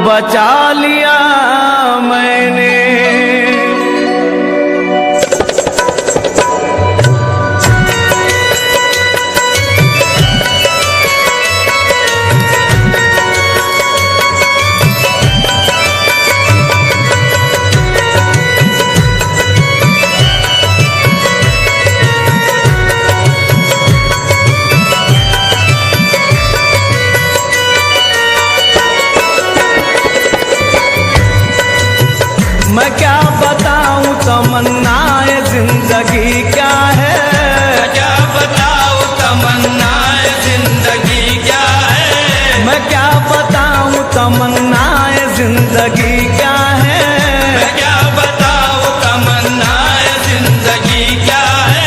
बचा लिया मैंने। मैं क्या बताऊं तमन्नाए जिंदगी क्या है, मैं क्या बताऊं तमन्नाए जिंदगी क्या है, मैं क्या बताऊं तमन्नाए जिंदगी क्या है, मैं क्या बताऊं तमन्नाए जिंदगी क्या है,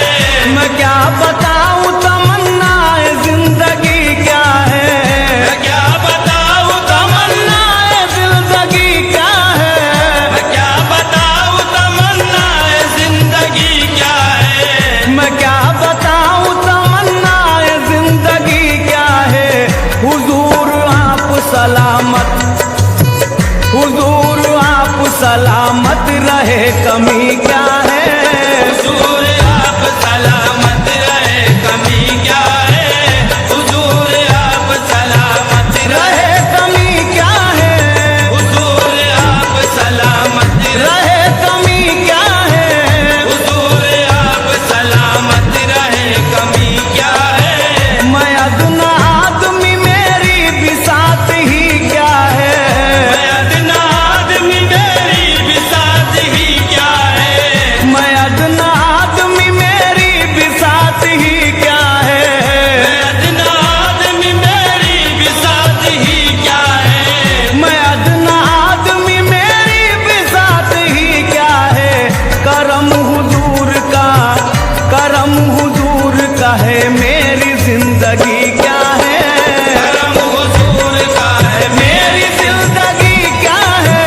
मैं क्या बताऊं तमन्नाए जिंदगी क्या है, मैं क्या बताऊं तमन्नाए जिंदगी क्या है, मैं क्या बताऊं तमन्नाए जिंदगी क्या है, मैं क्या बताऊं तमन्नाए जिंदगी क्या है। हुजूर आप सलामत, हुजूर आप सलामत रहे कमी क्या है, हुजूर आप सलामत रहे कमी क्या है, हुजूर आप सलामत रहे कमी क्या है, हुजूर आप सलामत रहे कमी क्या है। हुजूर आप सलामत रहे कमी क्या है, मैं अदना आदमी मेरी बिसात ही क्या है, मैं अदना आदमी मेरी बिसात ही क्या है, मैं अदना आदमी मेरी बिसात ही क्या है, मैं अदना आदमी मेरी बिसात ही क्या है, मैं अदना आदमी मेरी बिसात ही क्या है। करम हुजूर का, करम हुजूर का है मेरी जिंदगी क्या है, करम हुजूर का है मेरी जिंदगी क्या है,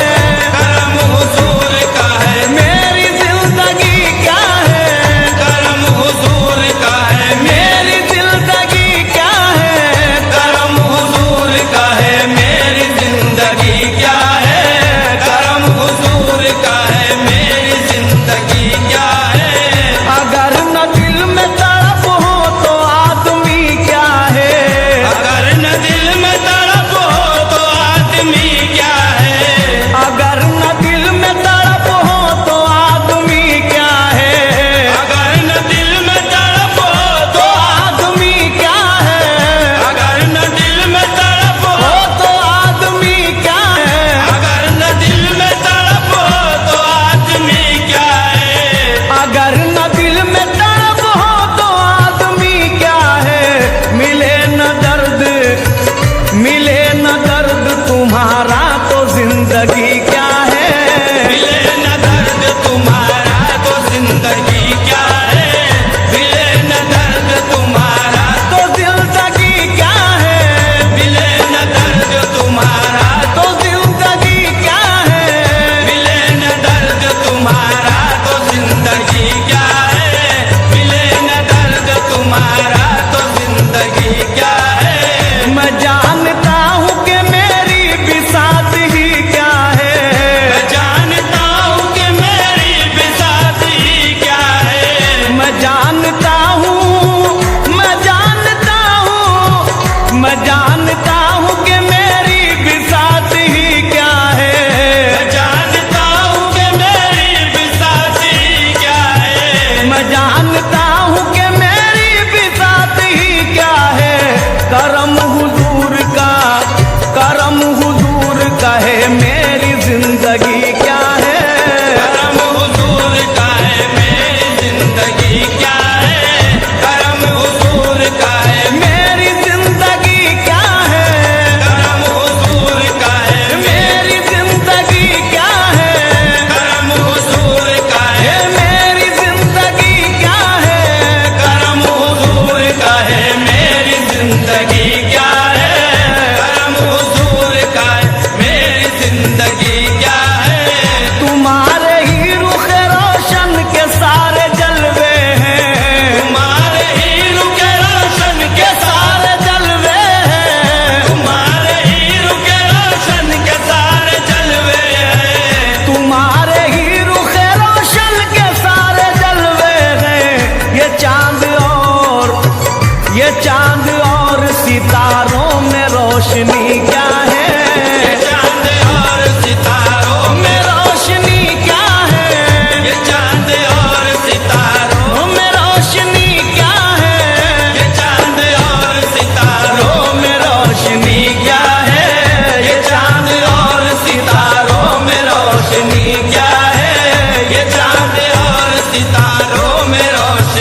करम हुजूर का है मेरी जिंदगी क्या है, करम हुजूर का है मेरी जिंदगी क्या है। करम हुजूर का है मेरी जिंदगी क्या है, करम हुजूर का है मेरी जिंदगी क्या है, अगर न दिल में तड़प हो तो आदमी क्या है, अगर न दिल में तड़प हो तो आदमी क्या है, अगर न दिल में तड़प हो तो आदमी क्या है, अगर न दिल में तड़प हो तो आदमी क्या है, अगर न दिल में तड़प हो तो आदमी क्या है, अगर न दिल में तड़प हो तो आदमी क्या है, अगर न दिल में तड़प हो तो आदमी क्या है। मिले न दर्द, मिले न दर्द तुम्हारा तो जिंदगी क्या है, मिले न दर्द तुम्हारा तो जिंदगी क्या है, मिले न दर्द तुम्हारा तो जिंदगी क्या है, मिले न दर्द तुम्हारा तो जिंदगी क्या है, मिले न दर्द तुम्हारा तो जिंदगी क्या है, मिले न दर्द तुम्हारा तो जिंदगी क्या है, मैं जानता हूँ कि मेरी बिसात ही क्या है,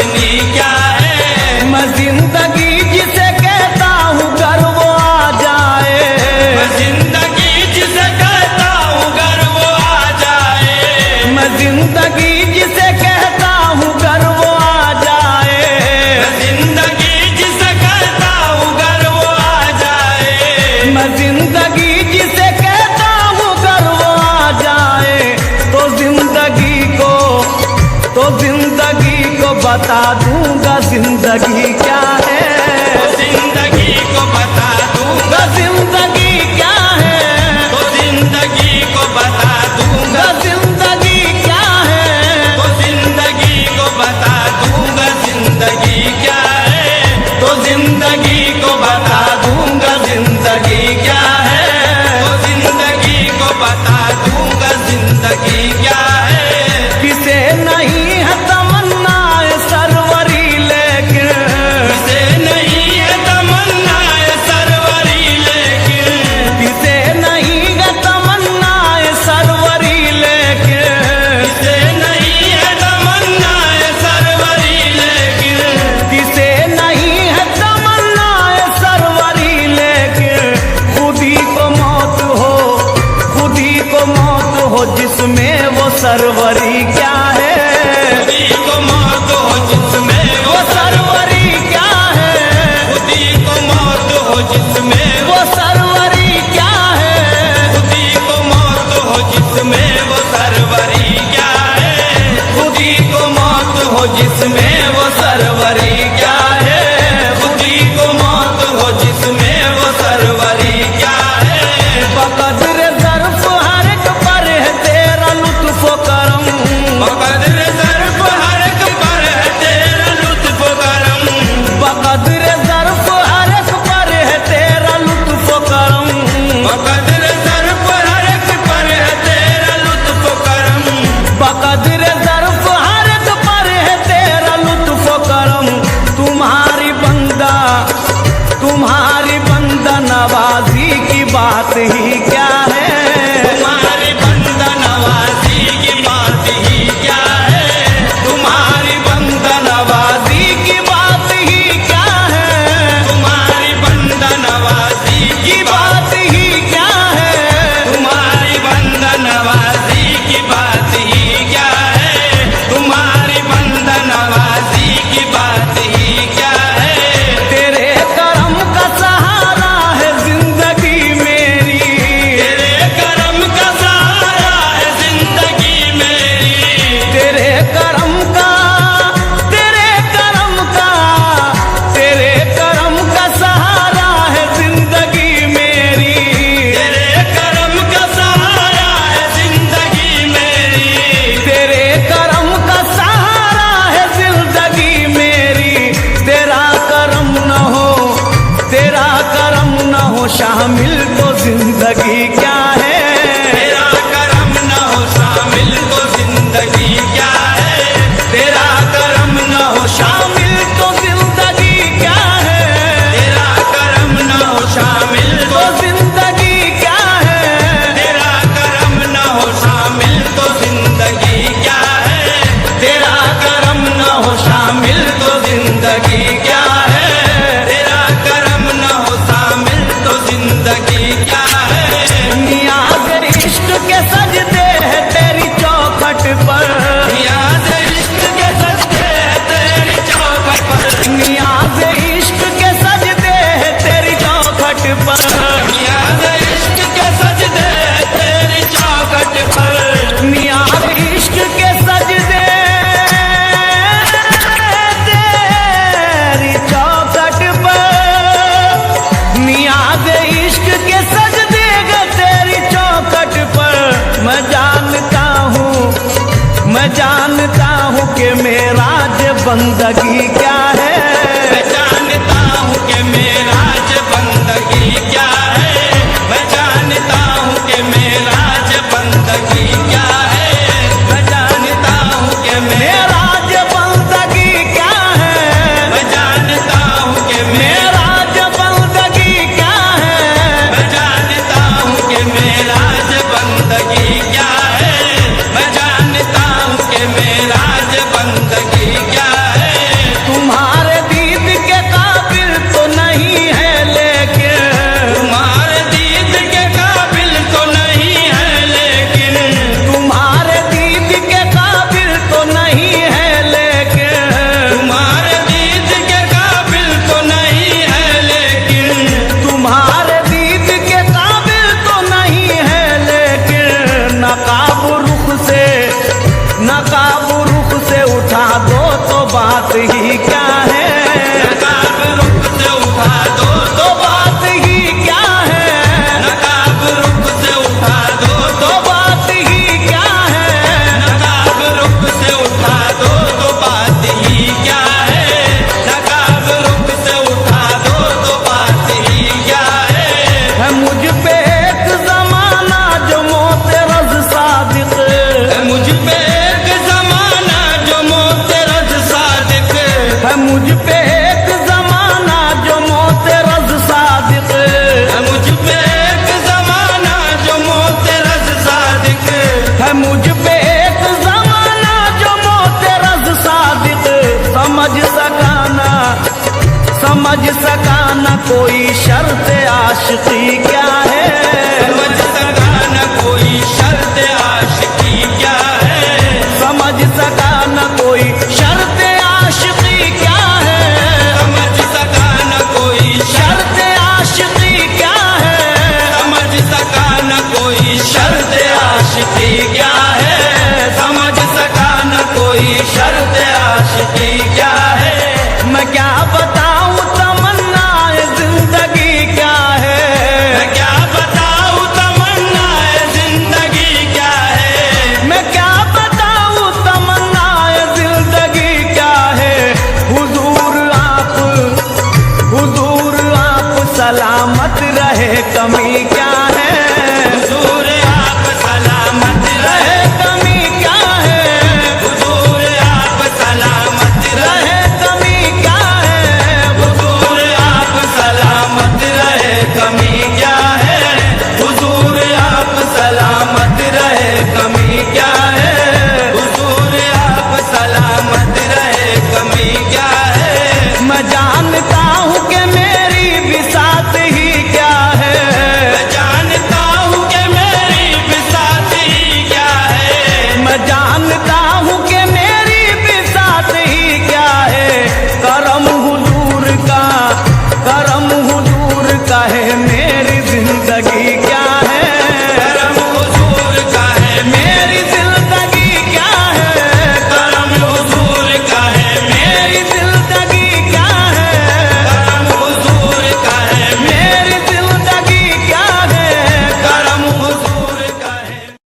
संभालनी क्या है। मैं जिंदगी जिसे कहता हूँ घर वो आ जाए, मैं जिंदगी जिसे कहता हूँ घर वो आ जाए। मैं जिंदगी जिसे कहता हूँ घर वो आ जाए, मैं जिंदगी जिसे कहता हूँ घर वो आ जाए। मैं जिंदगी जिसे कहता हूँ घर वो आ जाए, तो जिंदगी को बता दूंगा जिंदगी क्या है। तो जिंदगी को बता दूंगा जिंदगी क्या है, तो जिंदगी को बता दूंगा। जिंदगी क्या है, तो जिंदगी को बता दूंगा जिंदगी क्या है। तो जिंदगी को बता दूंगा जिंदगी क्या है। तो जिंदगी को बता दूंगा जिंदगी क्या है। किसे नहीं है तमन्नाए सरवरी लेकिन, किसे नहीं है तमन्नाए सरवरी लेकिन, किसे नहीं है तमन्नाए सरवरी लेकिन, किसे नहीं है तमन्नाए सरवरी लेकिन, किसे नहीं है तमन्नाए सरवरी लेकिन, खुदी को मौत हो, खुदी को मौत हो जिसमें वो सरवरी क्या है। खुदी को मौत हो जिसमें वो सरवरी क्या है, खुदी को मौत हो जिसमें वो सरवरी क्या है, खुदी को मौत हो जिसमें वो सरवरी क्या है। खुदी को मौत हो जिसमें वो सरवरी क्या है। खुदी को मौत हो जिसमें वो सरवरी क्या है। बकदर ज़र्फ़ हर एक पर है तेरा लुत्फ़ करम, बकदर ज़र्फ़ हर एक पर है तेरा लुत्फ़ करम। बकदर ज़र्फ़ हर एक पर है तेरा लुत्फ़ करम, बकदर ज़र्फ़ हर एक पर है तेरा लुत्फ़ करम। बकदर ज़र्फ़ हर एक पर है तेरा लुत्फ़ करम। तुम्हारी बंदा नवाजी की बात ही क्या है। तुम्हारी बंदा नवाजी की बात ही क्या है। तुम्हारी बंदा नवाजी की बात ही क्या है। तुम्हारी बंदा नवाजी की की बात ही क्या है। तुम्हारी बंदा नवाजी की बात ही क्या है। तुम्हारी बंदा नवाजी की बात ही क्या है। तेरे करम का सहारा है जिंदगी मेरी, तेरे करम का सहारा है जिंदगी मेरी। तेरे करम का, तेरे करम का, तेरे करम का सहारा है जिंदगी मेरी। तेरे करम का सहारा है जिंदगी मेरी। तेरे करम का सहारा है जिंदगी मेरी। तेरा करम न हो, तेरा करम न हो शामिल तो जिंदगी क्या है। तेरा करम न हो शामिल तो जिंदगी क्या है। तेरा करम न हो शामिल तो जिंदगी क्या है। तेरा करम न हो शामिल तो जिंदगी क्या है। तेरा करम न हो शामिल तो जिंदगी क्या है। तेरा करम न हो शामिल तो जिंदगी क्या है। तेरा करम न हो शामिल तो जिंदगी क्या है। नियाज़ इश्क के सजदे है तेरी चौखट पर, नियाज़ इश्क के सजदे हैं तेरी चौखट पर। नियाज़ इश्क के सजदे है तेरी चौखट पर, नियाज़ इश्क के सजदे हैं तेरी चौखट पर। नियाज़ इश्क के सजदे तेरी चौखट पर, नियाज़ इश्क के सजदे गे तेरी चौखट पर। मैं जानता हूँ कि मेरा जे बंदगी क्या